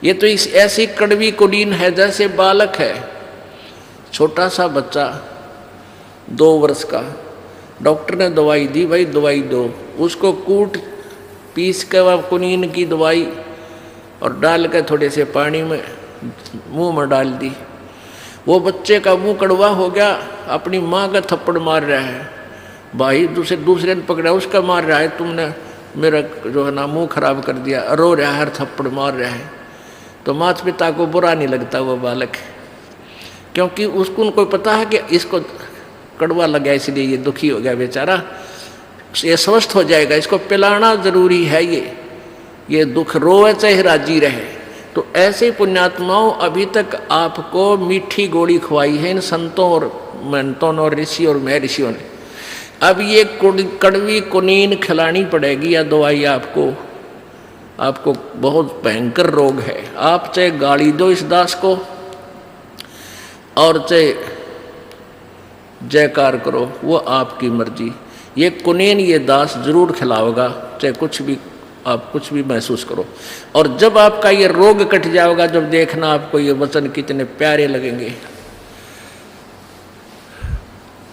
ये तो इस ऐसी कड़वी कुलीन है जैसे बालक है, छोटा सा बच्चा 2 वर्ष का, डॉक्टर ने दवाई दी, भाई दवाई दो, उसको कूट पीस के वह कुनीन की दवाई और डाल के थोड़े से पानी में मुंह में डाल दी। वो बच्चे का मुंह कड़वा हो गया, अपनी माँ का थप्पड़ मार रहा है, भाई दूसरे ने पकड़ा उसका मार रहा है, तुमने मेरा जो है ना मुंह खराब कर दिया, रो रहा है, थप्पड़ मार रहा है। तो माता पिता को बुरा नहीं लगता वो बालक, क्योंकि उसको उनको पता है कि इसको कड़वा लगा इसलिए ये दुखी हो गया बेचारा, ये स्वस्थ हो जाएगा, इसको पिलाना जरूरी है, ये दुख रोए चाहे राजी रहे। तो ऐसे पुण्यात्माओं अभी तक आपको मीठी गोली खवाई है इन संतों और महंतों और ऋषि और महर्षियों ने। अब ये कड़वी कुनीन खिलानी पड़ेगी या दवाई आपको बहुत भयंकर रोग है। आप चाहे गाली दो इस दास को और चाहे जयकार करो, वो आपकी मर्जी। ये कुनीन ये दास जरूर खिलाओगा, चाहे आप कुछ भी महसूस करो। और जब आपका ये रोग कट जाएगा, जब देखना आपको ये वचन कितने प्यारे लगेंगे।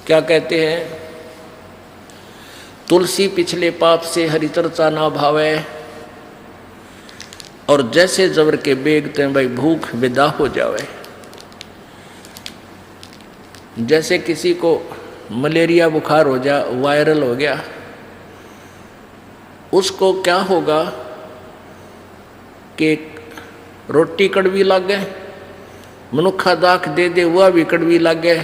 क्या कहते हैं, तुलसी पिछले पाप से हरि चर्चा ना भावे, और जैसे जबर के बेगते भाई भूख विदा हो जावे। जैसे किसी को मलेरिया बुखार हो जा, वायरल हो गया, उसको क्या होगा कि रोटी कड़वी लगे, मनुखा दाख दे दे वह भी कड़वी लगे,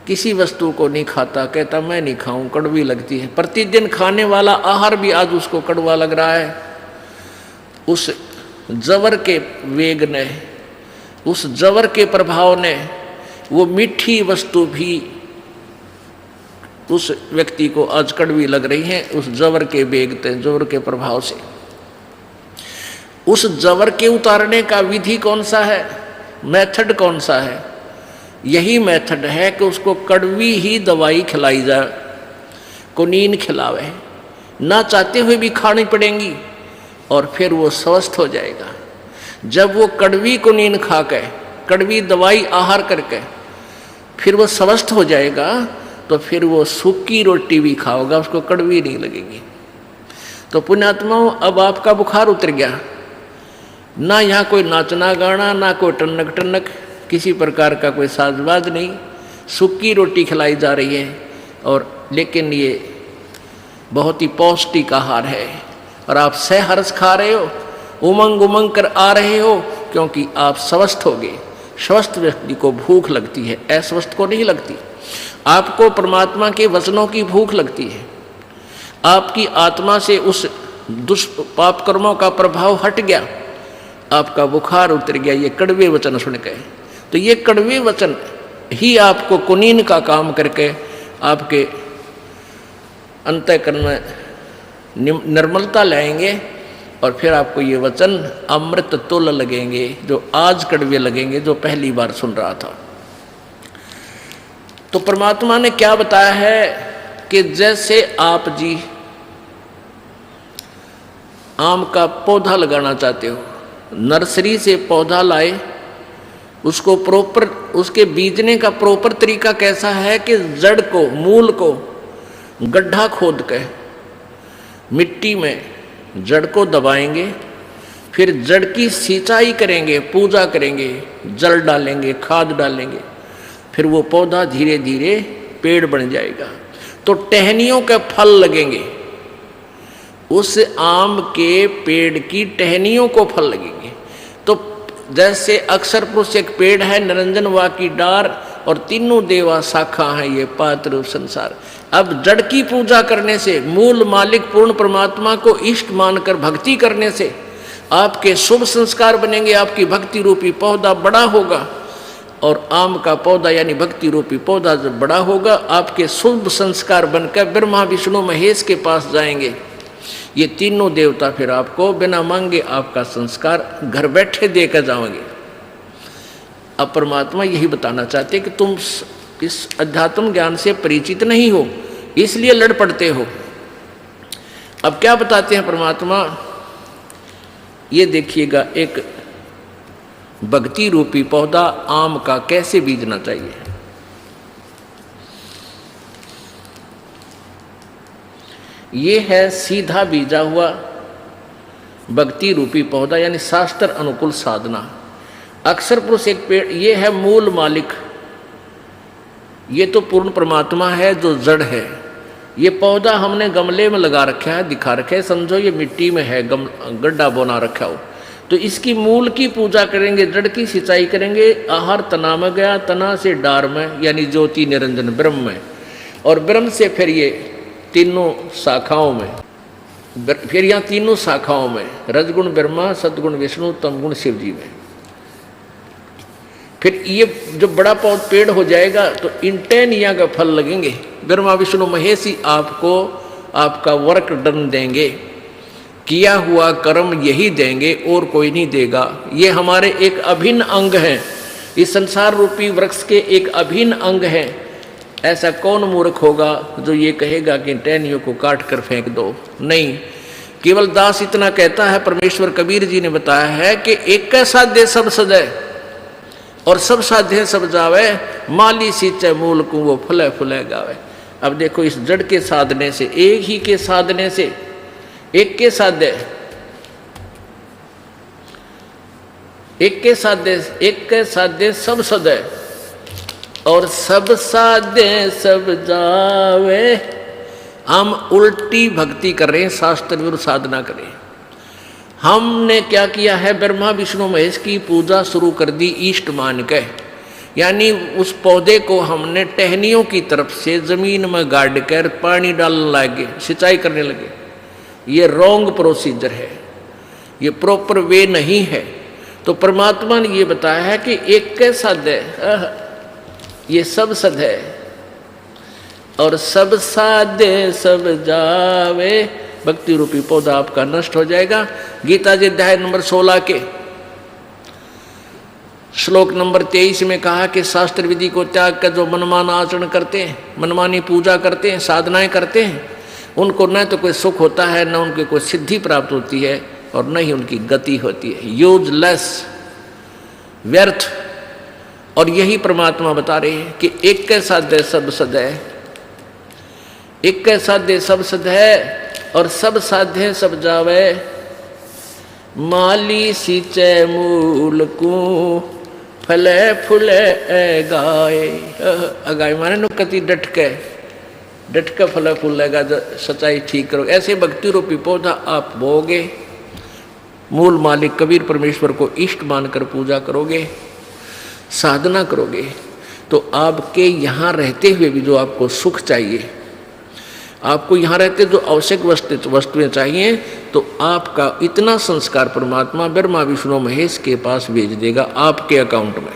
किसी वस्तु को नहीं खाता, कहता मैं नहीं खाऊं, कड़वी लगती है। प्रतिदिन खाने वाला आहार भी आज उसको कड़वा लग रहा है। उस जवर के वेग ने, उस जवर के प्रभाव ने, वो मीठी वस्तु भी उस व्यक्ति को आज कड़वी लग रही है, उस जवर के बेगते, जवर के प्रभाव से। उस जवर के उतारने का विधि कौन सा है, मेथड कौन सा है? यही मेथड है कि उसको कड़वी ही दवाई खिलाई जाए, कुनीन खिलावे, ना चाहते हुए भी खानी पड़ेंगी, और फिर वो स्वस्थ हो जाएगा। जब वो कड़वी कुनीन खा के, कड़वी दवाई आहार करके फिर वो स्वस्थ हो जाएगा, तो फिर वो सूखी रोटी भी खाओगा, उसको कड़वी नहीं लगेगी। तो पुण्यात्माओं, अब आपका बुखार उतर गया, ना यहाँ कोई नाचना गाना, ना कोई टनक टनक, किसी प्रकार का कोई साजबाज नहीं, सूखी रोटी खिलाई जा रही है। और लेकिन ये बहुत ही पौष्टिक आहार है, और आप सहर्ष खा रहे हो, उमंग उमंग कर आ रहे हो, क्योंकि आप स्वस्थ हो गए। स्वस्थ व्यक्ति को भूख लगती है, अस्वस्थ को नहीं लगती। आपको परमात्मा के वचनों की भूख लगती है, आपकी आत्मा से उस दुष्पाप कर्मों का प्रभाव हट गया, आपका बुखार उतर गया ये कड़वे वचन सुन के। तो ये कड़वे वचन ही आपको कुनीन का काम करके आपके अंतःकरण में निर्मलता लाएंगे, और फिर आपको ये वचन अमृत तुल्य लगेंगे, जो आज कड़वे लगेंगे, जो पहली बार सुन रहा था। तो परमात्मा ने क्या बताया है कि जैसे आप जी आम का पौधा लगाना चाहते हो, नर्सरी से पौधा लाए, उसको प्रॉपर, उसके बीजने का प्रॉपर तरीका कैसा है कि जड़ को, मूल को गड्ढा खोद के मिट्टी में जड़ को दबाएंगे, फिर जड़ की सिंचाई करेंगे, पूजा करेंगे, जल डालेंगे, खाद डालेंगे, फिर वो पौधा धीरे धीरे पेड़ बन जाएगा। तो टहनियों के फल लगेंगे, उस आम के पेड़ की टहनियों को फल लगेंगे। तो जैसे अक्षर पुरुष एक पेड़ है, निरंजन वा की डार, और तीनों देवा शाखा है ये पात्र संसार। अब जड़ की पूजा करने से, मूल मालिक पूर्ण परमात्मा को इष्ट मानकर भक्ति करने से आपके शुभ संस्कार बनेंगे, आपकी भक्ति रूपी पौधा बड़ा होगा, और आम का पौधा यानी भक्ति रूपी पौधा जब बड़ा होगा, आपके शुभ संस्कार बनकर ब्रह्मा विष्णु महेश के पास जाएंगे। ये तीनों देवता फिर आपको बिना मांगे आपका संस्कार घर बैठे देकर जाओगे। अब परमात्मा यही बताना चाहते कि तुम इस अध्यात्म ज्ञान से परिचित नहीं हो, इसलिए लड़ पड़ते हो। अब क्या बताते हैं परमात्मा, ये देखिएगा, एक भक्ति रूपी पौधा आम का कैसे बीजना चाहिए। ये है सीधा बीजा हुआ भक्ति रूपी पौधा, यानी शास्त्र अनुकूल साधना। अक्षर पुरुष एक पेड़, ये है मूल मालिक, ये तो पूर्ण परमात्मा है जो जड़ है। ये पौधा हमने गमले में लगा रखा है, दिखा रखा है, समझो ये मिट्टी में है, गड्ढा बना रखा हो, तो इसकी मूल की पूजा करेंगे, जड़ की सिंचाई करेंगे। आहार तना में गया, तना से डार में, यानी ज्योति निरंजन ब्रह्म में, और ब्रह्म से फिर ये तीनों शाखाओं में, फिर यहाँ तीनों शाखाओं में रजगुण ब्रह्मा, सदगुण विष्णु, तमगुण शिव जी में। फिर ये जो बड़ा पेड़ हो जाएगा तो इंटेनिया का फल लगेंगे। ब्रह्मा विष्णु महेश ही आपको आपका वर्क डन देंगे, किया हुआ कर्म यही देंगे और कोई नहीं देगा। ये हमारे एक अभिन्न अंग हैं, इस संसार रूपी वृक्ष के एक अभिन्न अंग हैं। ऐसा कौन मूर्ख होगा जो ये कहेगा कि टहनियों को काट कर फेंक दो। नहीं, केवल दास इतना कहता है, परमेश्वर कबीर जी ने बताया है कि एक कैसा दे सब सदै और सब साधे सब जावे, माली सींचे मूल को वो फुले फुले गावे। अब देखो इस जड़ के साधने से, एक ही के साधने से, एक के साधे, एक के साधे, एक के साधे सब सदै और सब साधे सब जावे। हम उल्टी भक्ति कर रहे हैं, शास्त्र विरुद्ध साधना कर रहे हैं। हमने क्या किया है, ब्रह्मा विष्णु महेश की पूजा शुरू कर दी इष्ट मान के, यानी उस पौधे को हमने टहनियों की तरफ से जमीन में गाड़ कर पानी डालने लगे, सिंचाई करने लगे। ये रॉन्ग प्रोसीजर है, ये प्रॉपर वे नहीं है। तो परमात्मा ने ये बताया है कि एक के सद है, ये सब सद है और सब साधे सब जावे। भक्ति रूपी पौधा आपका नष्ट हो जाएगा। गीता जी अध्याय नंबर 16 के श्लोक नंबर 23 में कहा कि शास्त्र विधि को त्याग कर जो मनमाना आचरण करते हैं, मनमानी पूजा करते हैं, साधनाएं करते हैं, उनको न तो कोई सुख होता है, न उनके कोई सिद्धि प्राप्त होती है और न ही उनकी गति होती है। यूजलेस, व्यर्थ। और यही परमात्मा बता रहे हैं कि एक के साधे सब सद है, एक के साधे सब सद है और सब साधे सब जावे। माली सींचे मूल को फले फुले गाए। गाय माने नु कति डट के फले फूलेगा, सच्चाई ठीक करो। ऐसे भक्ति रूपी पौधा आप बोगे, मूल मालिक कबीर परमेश्वर को इष्ट मानकर पूजा करोगे, साधना करोगे, तो आपके यहाँ रहते हुए भी जो आपको सुख चाहिए, आपको यहाँ रहते जो आवश्यक वस्तुएं चाहिए, तो आपका इतना संस्कार परमात्मा ब्रह्मा विष्णु महेश के पास भेज देगा आपके अकाउंट में।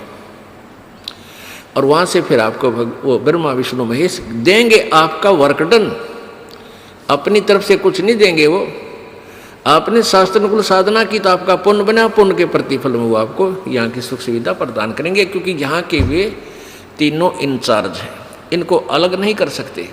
और वहाँ से फिर आपको वो ब्रह्मा विष्णु महेश देंगे आपका वर्क डन। अपनी तरफ से कुछ नहीं देंगे वो। आपने शास्त्रानुकूल साधना की तो आपका पुण्य बना, पुण्य के प्रतिफल में वो आपको यहाँ की सुख सुविधा प्रदान करेंगे, क्योंकि यहाँ के वे तीनों इंचार्ज हैं, इनको अलग नहीं कर सकते।